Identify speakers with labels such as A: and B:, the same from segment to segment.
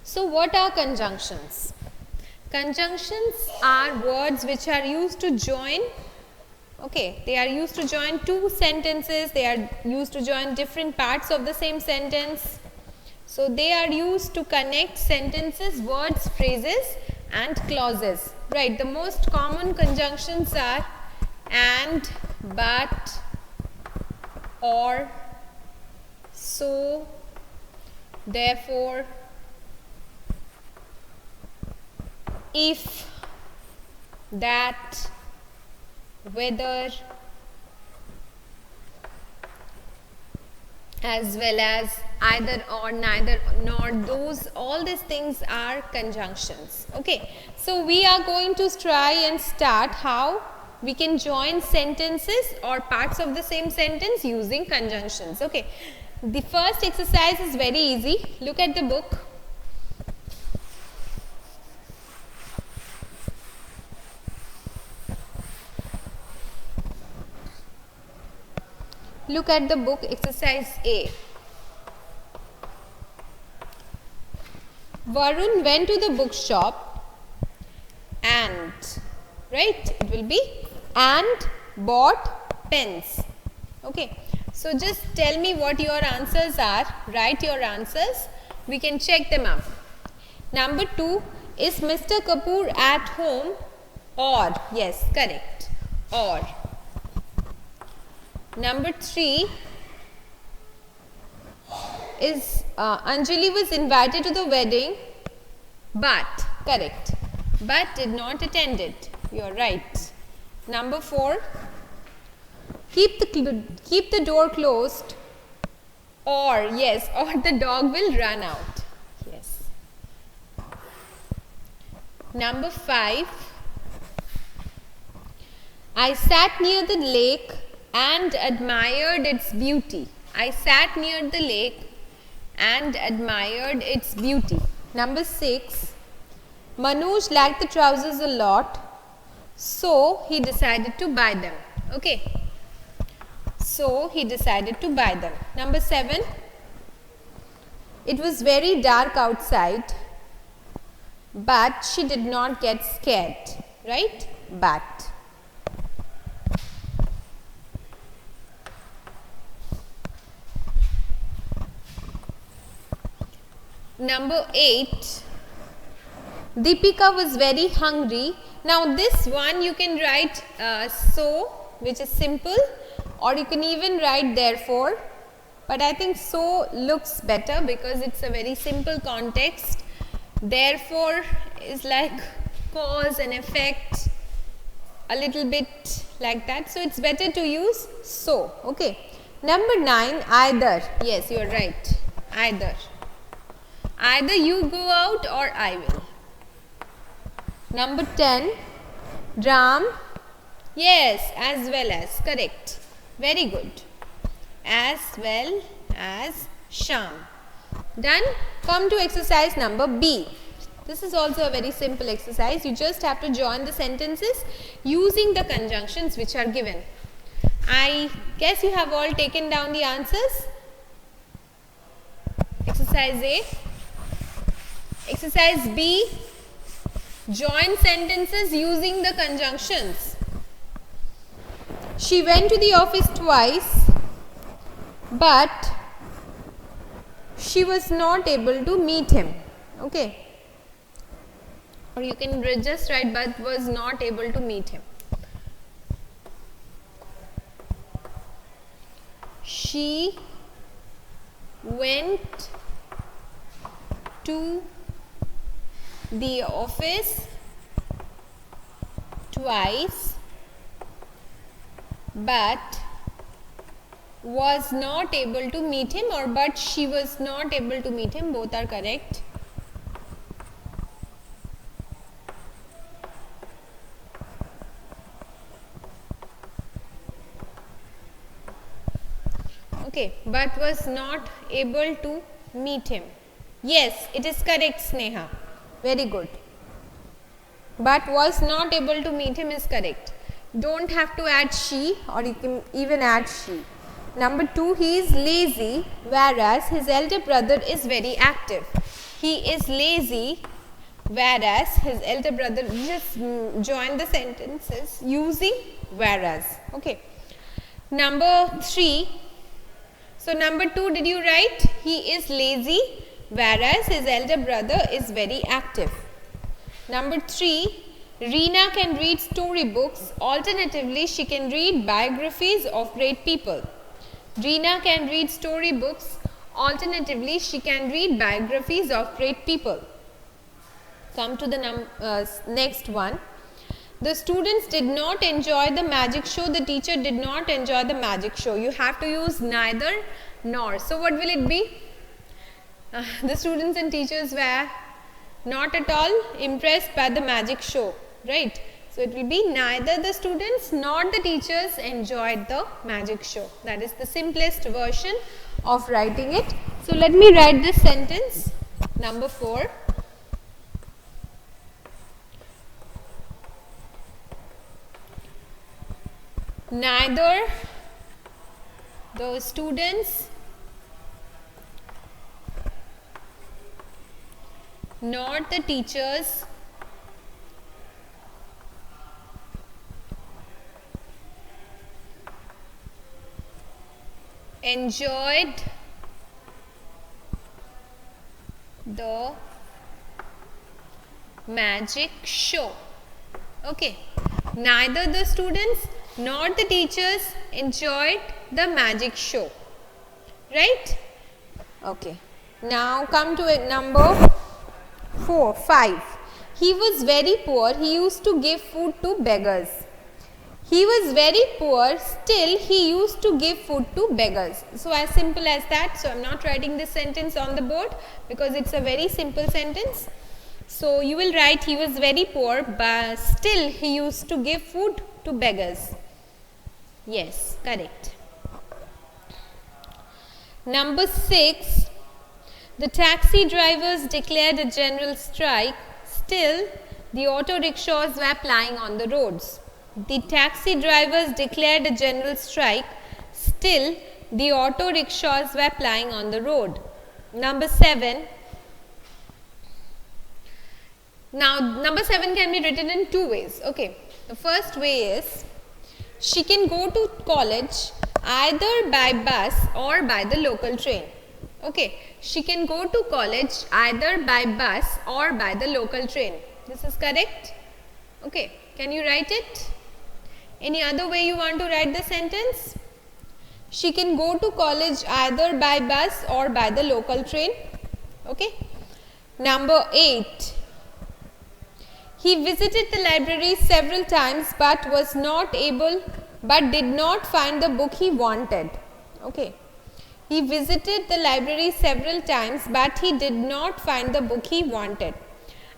A: So what are conjunctions? Conjunctions are words which are used to join, okay, they are used to join two sentences, they are used to join different parts of the same sentence. So they are used to connect sentences, words, phrases and clauses, right. The most common conjunctions are and, but, or, so, therefore, if, that, whether, as well as either or, neither nor, those, all these things are conjunctions. Okay, so we are going to try and start how we can join sentences or parts of the same sentence using conjunctions. Okay, the first exercise is very easy. Look at the book. Look at the book, exercise A. Varun went to the bookshop and, right, it will be and bought pens. Okay, so just tell me what your answers are, write your answers, we can check them out. Number 2, is Mr. Kapoor at home? Or, yes, correct, or. Number 3, is Anjali was invited to the wedding, but, correct, but did not attend it. You are right. Number 4, keep the door closed, or, yes, or the dog will run out. Yes. Number 5, I sat near the lake and admired its beauty. I sat near the lake and admired its beauty. Number 6, Manoj liked the trousers a lot, so he decided to buy them. Okay, so he decided to buy them. Number 7, it was very dark outside, but she did not get scared, right? But. Number 8, Deepika was very hungry. Now this one you can write so, which is simple, or you can even write therefore, but I think so looks better because it's a very simple context. Therefore is like cause and effect, a little bit like that, so it's better to use so. Okay. Number 9, either. Yes, you are right, either. Either you go out or I will. Number 10, Ram, yes, as well as, correct, very good, as well as Sham. Done. Come to exercise number B. This is also a very simple exercise. You just have to join the sentences using the conjunctions which are given. I guess you have all taken down the answers. Exercise A. Exercise B, join sentences using the conjunctions. She went to the office twice, but she was not able to meet him. Okay, or you can just write but was not able to meet him. She went to the office twice, but was not able to meet him, or but she was not able to meet him, both are correct. Okay, but was not able to meet him. Yes, it is correct, Sneha. Very good. But was not able to meet him is correct. Don't have to add she, or you can even add she. Number 2, he is lazy, whereas his elder brother is very active. He is lazy, whereas his elder brother, just join the sentences using whereas. Okay. Number 3, so number 2, did you write? He is lazy, whereas his elder brother is very active. Number 3, Reena can read storybooks, alternatively she can read biographies of great people. Reena can read storybooks, alternatively she can read biographies of great people. Come to the next one. The students did not enjoy the magic show. The teacher did not enjoy the magic show. You have to use neither nor. So what will it be? The students and teachers were not at all impressed by the magic show, right? So it will be neither the students nor the teachers enjoyed the magic show. That is the simplest version of writing it. So let me write this sentence. Number 4. Neither the students nor the teachers enjoyed the magic show. Okay, neither the students nor the teachers enjoyed the magic show, right? Okay, now come to it. Number 5. He was very poor. He used to give food to beggars. He was very poor, still he used to give food to beggars. So as simple as that. So I am not writing this sentence on the board because it's a very simple sentence. So you will write he was very poor, but still he used to give food to beggars. Yes, correct. Number 6. The taxi drivers declared a general strike. Still, the auto rickshaws were plying on the roads. The taxi drivers declared a general strike. Still, the auto rickshaws were plying on the road. Number 7. Now, number 7 can be written in 2 ways. Okay. The first way is, she can go to college either by bus or by the local train. Okay. She can go to college either by bus or by the local train. This is correct. Okay. Can you write it? Any other way you want to write the sentence? She can go to college either by bus or by the local train. Okay. Number 8. He visited the library several times but did not find the book he wanted. Okay. He visited the library several times but he did not find the book he wanted.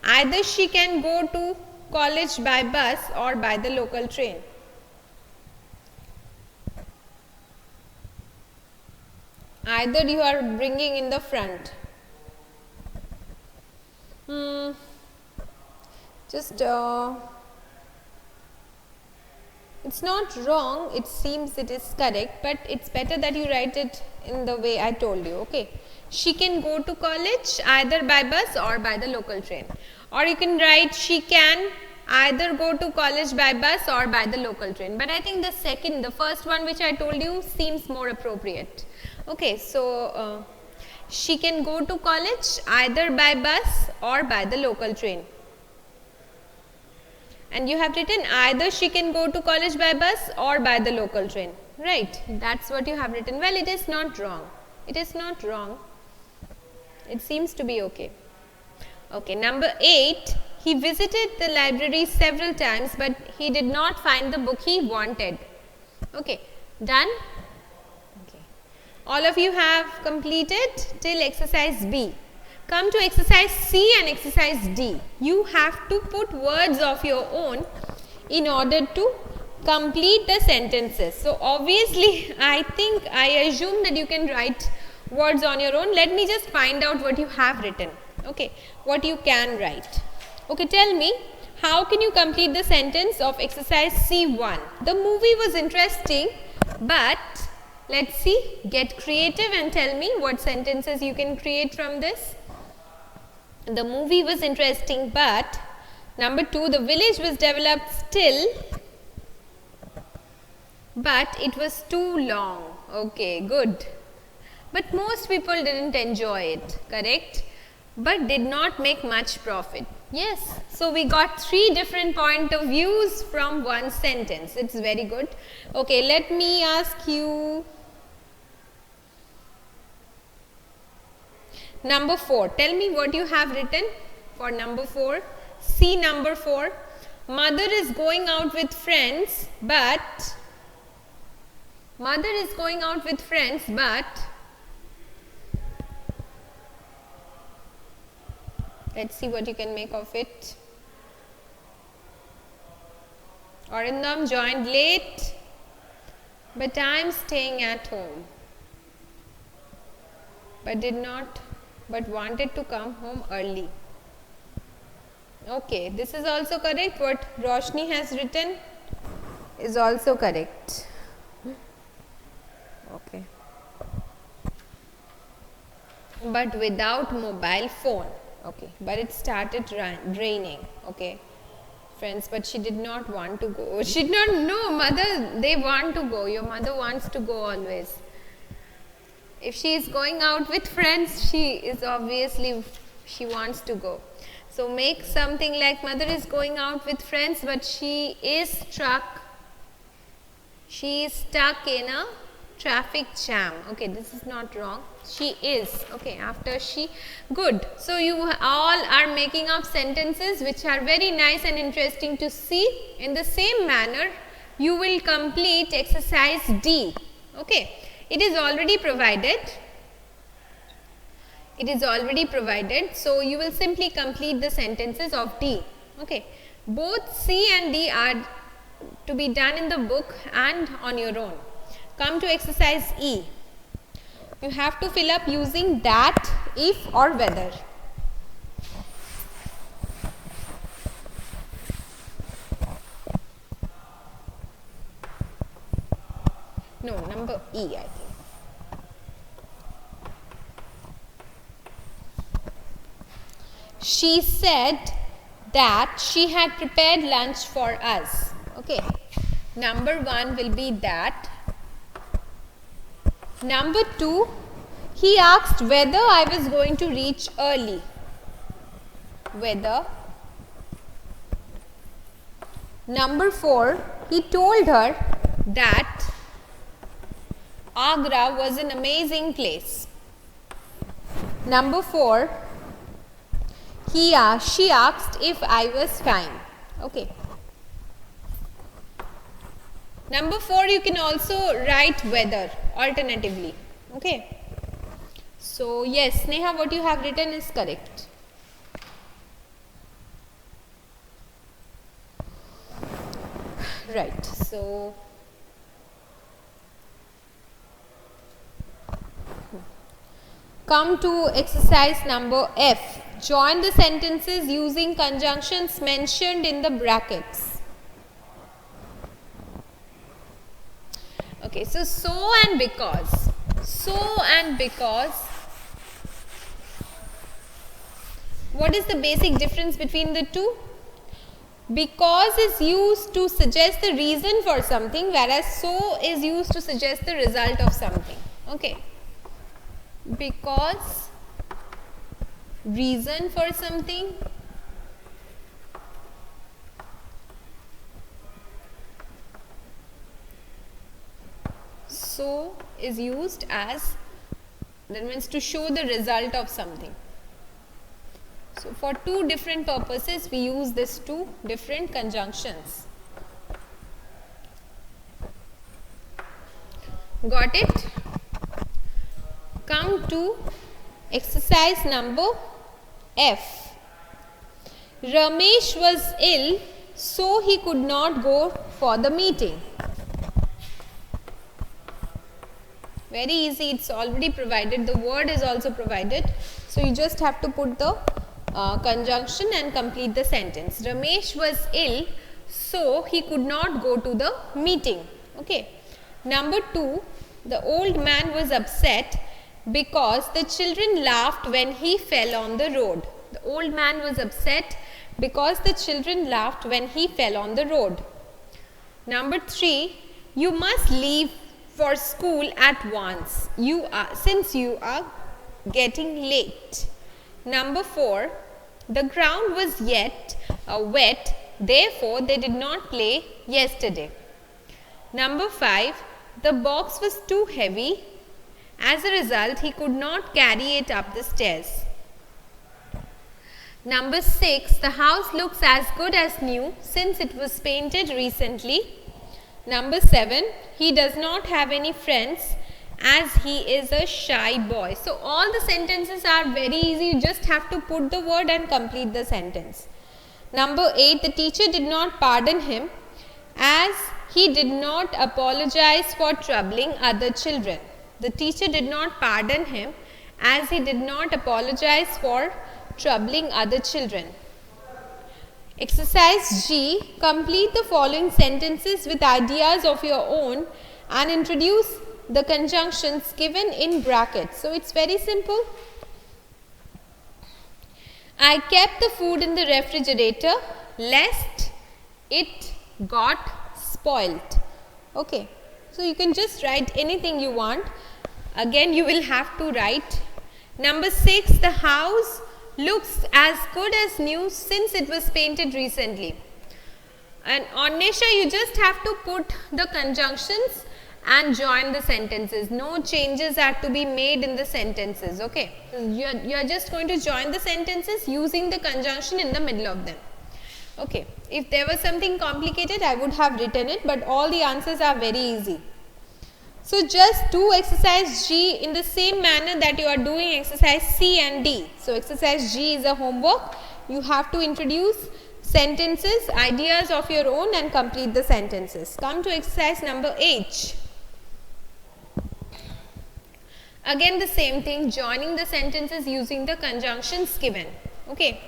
A: Either she can go to college by bus or by the local train. Either you are bringing in the front. It's not wrong, it seems it is correct, but it's better that you write it in the way I told you. Okay. She can go to college either by bus or by the local train. Or you can write she can either go to college by bus or by the local train. But I think the first one which I told you seems more appropriate. Okay, so she can go to college either by bus or by the local train. And you have written either she can go to college by bus or by the local train. Right, that's what you have written. Well, it is not wrong. It is not wrong. It seems to be okay. Okay, number 8. He visited the library several times but he did not find the book he wanted. Okay, done? Okay. All of you have completed till exercise B. Come to exercise C and exercise D. You have to put words of your own in order to complete the sentences. So obviously, I assume that you can write words on your own. Let me just find out what you have written. Okay, what you can write. Okay, tell me, how can you complete the sentence of exercise C1? The movie was interesting, but Let's see, get creative and tell me what sentences you can create from this. The movie was interesting, but number 2, the village was developed still, but it was too long. Okay, good. But most people didn't enjoy it, correct? But did not make much profit. Yes, so we got 3 different point of views from one sentence. It's very good. Okay, let me ask you number 4. Tell me what you have written for number 4. See number 4. Mother is going out with friends, but let's see what you can make of it. Arindam joined late, but I am staying at home. But wanted to come home early. Okay, this is also correct. What Roshni has written is also correct. Okay. But without mobile phone. Okay, but it started raining. Okay, friends, but she did not want to go. She did not know, mother, they want to go. Your mother wants to go always. If she is going out with friends, she wants to go. So make something like mother is going out with friends, but she is stuck in a traffic jam. Okay, this is not wrong. She is. Okay, after she. Good. So you all are making up sentences which are very nice and interesting to see. In the same manner, you will complete exercise D. Okay, it is already provided. So you will simply complete the sentences of D. Okay, both C and D are to be done in the book and on your own. Come to exercise E. You have to fill up using that, if or whether. No, number E, I think. She said that she had prepared lunch for us. Okay, number 1 will be that. Number 2, he asked whether I was going to reach early. Whether. Number 4, he told her that Agra was an amazing place. Number 4, she asked if I was fine. Okay. Number 4, you can also write whether alternatively. Okay. So yes, Sneha, what you have written is correct. Right. So come to exercise number F. Join the sentences using conjunctions mentioned in the brackets. Okay, so and because. So and because. What is the basic difference between the two? Because is used to suggest the reason for something, whereas so is used to suggest the result of something. Okay. Because, reason for something. So is used as, that means to show the result of something. So for 2 different purposes we use these 2 different conjunctions. Got it? Come to exercise number F. Ramesh was ill, so he could not go for the meeting. Very easy, it's already provided. The word is also provided. So you just have to put the conjunction and complete the sentence. Ramesh was ill, so he could not go to the meeting. Okay. Number 2, The old man was upset because the children laughed when he fell on the road. The old man was upset because the children laughed when he fell on the road. Number 3, you must leave for school at once since you are getting late. Number 4, the ground was yet wet, therefore they did not play yesterday. Number 5, the box was too heavy. As a result, he could not carry it up the stairs. Number 6, the house looks as good as new since it was painted recently. Number 7, he does not have any friends as he is a shy boy. So all the sentences are very easy. You just have to put the word and complete the sentence. Number 8, the teacher did not pardon him as he did not apologize for troubling other children. The teacher did not pardon him as he did not apologize for troubling other children. Exercise G, complete the following sentences with ideas of your own and introduce the conjunctions given in brackets. So it's very simple. I kept the food in the refrigerator lest it got spoilt. Okay, so you can just write anything you want. Again, you will have to write. Number 6, the house looks as good as new since it was painted recently. And on Nisha, you just have to put the conjunctions and join the sentences. No changes are to be made in the sentences. Okay, you are just going to join the sentences using the conjunction in the middle of them. Okay, if there was something complicated, I would have written it, but all the answers are very easy. So just do exercise G in the same manner that you are doing exercise C and D. So exercise G is a homework. You have to introduce sentences, ideas of your own and complete the sentences. Come to exercise number H. Again the same thing, joining the sentences using the conjunctions given. Okay.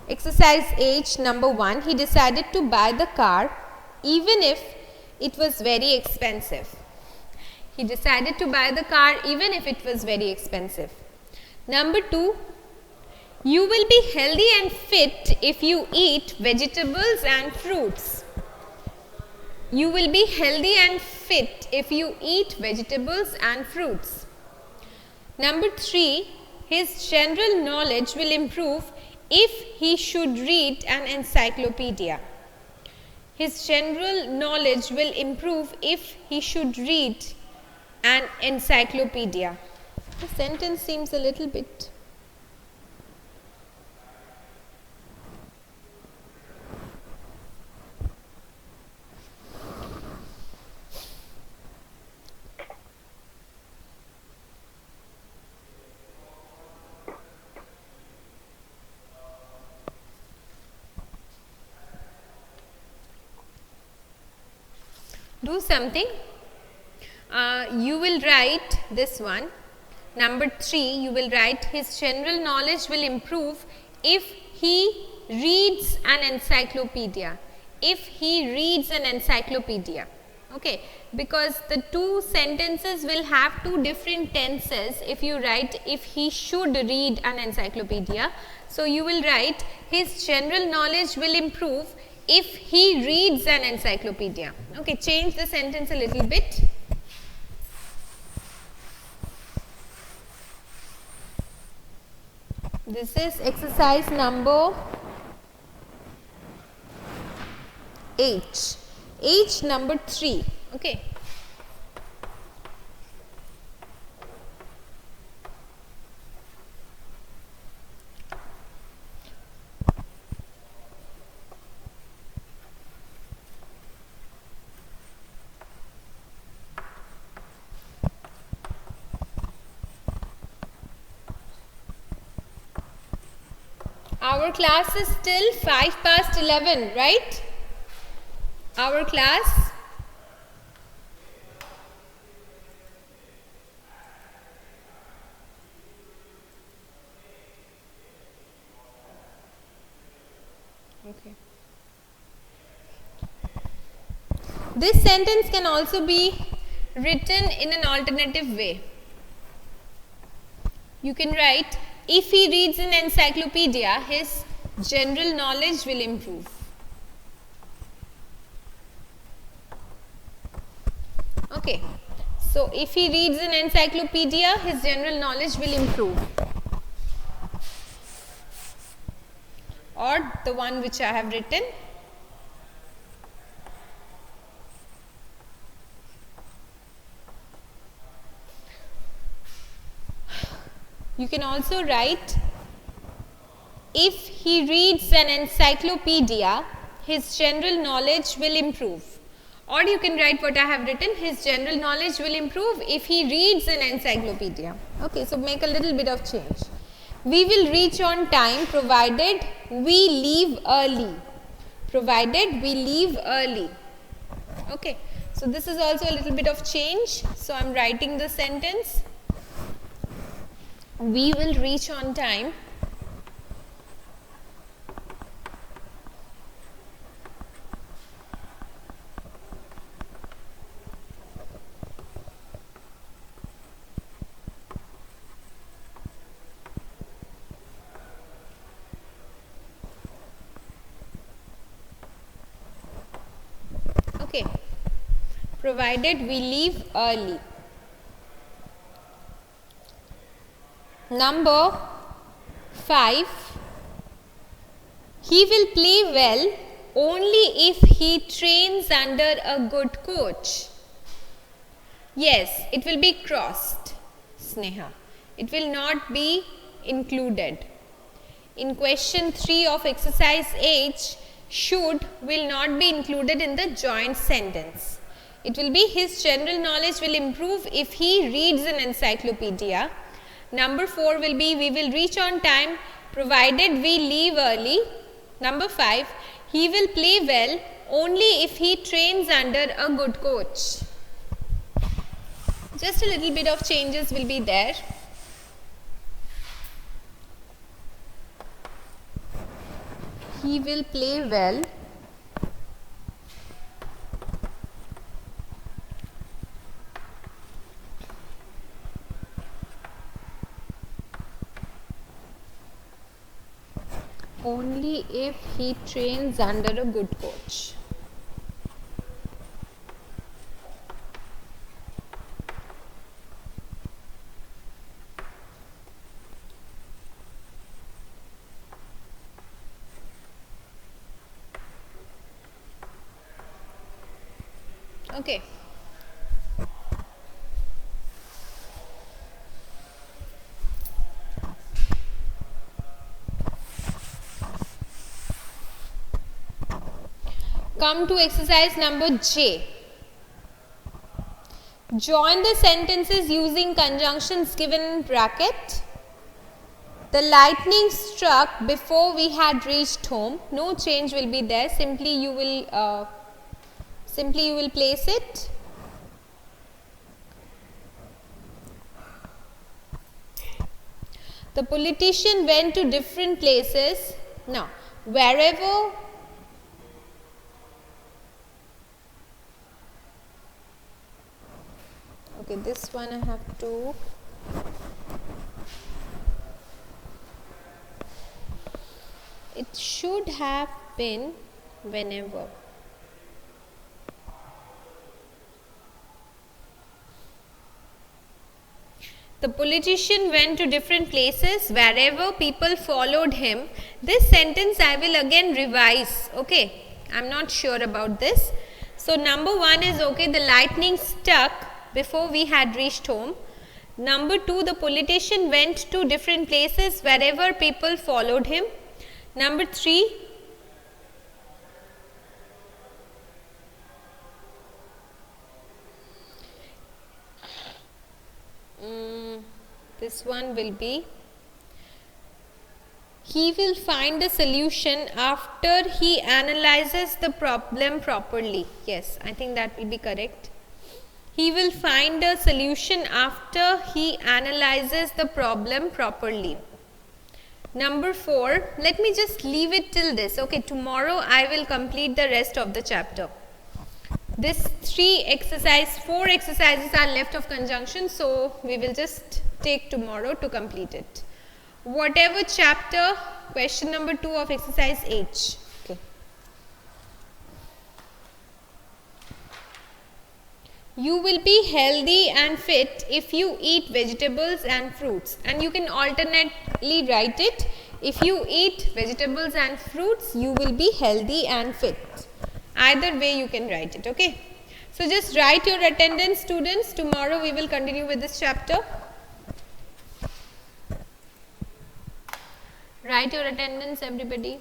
A: Exercise H, number 1, he decided to buy the car even if it was very expensive. He decided to buy the car even if it was very expensive. Number 2, you will be healthy and fit if you eat vegetables and fruits. You will be healthy and fit if you eat vegetables and fruits. Number 3, his general knowledge will improve if he should read an encyclopedia. His general knowledge will improve if he should read an encyclopedia. The sentence seems a little bit. Do something. You will write this one. Number 3, you will write his general knowledge will improve if he reads an encyclopedia. If he reads an encyclopedia. Okay, because the two sentences will have two different tenses if you write if he should read an encyclopedia. So you will write his general knowledge will improve if he reads an encyclopedia. Okay, change the sentence a little bit. This is exercise number H. H number 3. Okay. Our class is still 11, right? Our class. Okay. This sentence can also be written in an alternative way. You can write, if he reads an encyclopedia, his general knowledge will improve. Okay, so if he reads an encyclopedia, his general knowledge will improve. Or the one which I have written, you can also write, if he reads an encyclopedia, his general knowledge will improve. Or you can write what I have written, his general knowledge will improve if he reads an encyclopedia. Okay, so make a little bit of change. We will reach on time provided we leave early. Provided we leave early. Okay, so this is also a little bit of change. So I am writing the sentence. We will reach on time okay, provided we leave early. Number 5, he will play well only if he trains under a good coach. Yes, it will be crossed, Sneha. It will not be included. In question 3 of exercise H, should will not be included in the joint sentence. It will be his general knowledge will improve if he reads an encyclopedia. Number 4 will be we will reach on time provided we leave early. Number 5, he will play well only if he trains under a good coach. Just a little bit of changes will be there. He will play well only if he trains under a good coach. Okay. Come to exercise number J. Join the sentences using conjunctions given in bracket. The lightning struck before we had reached home. No change will be there. Simply you will place it. The politician went to different places. Now, wherever okay, this one I have to it should have been whenever. The politician went to different places wherever people followed him. This sentence I will again revise. Okay, I'm not sure about this. So number 1 is okay, the lightning struck before we had reached home. Number 2, the politician went to different places wherever people followed him. Number 3, this one will be, he will find a solution after he analyzes the problem properly. Yes, I think that will be correct. He will find a solution after he analyzes the problem properly. Number 4, let me just leave it till this. Okay, tomorrow I will complete the rest of the chapter. This four exercises are left of conjunction, so we will just take tomorrow to complete it. Whatever chapter, question number 2 of exercise H. Okay. You will be healthy and fit if you eat vegetables and fruits, and you can alternately write it. If you eat vegetables and fruits, you will be healthy and fit. Either way you can write it, okay. So just write your attendance, students. Tomorrow we will continue with this chapter. Write your attendance, everybody.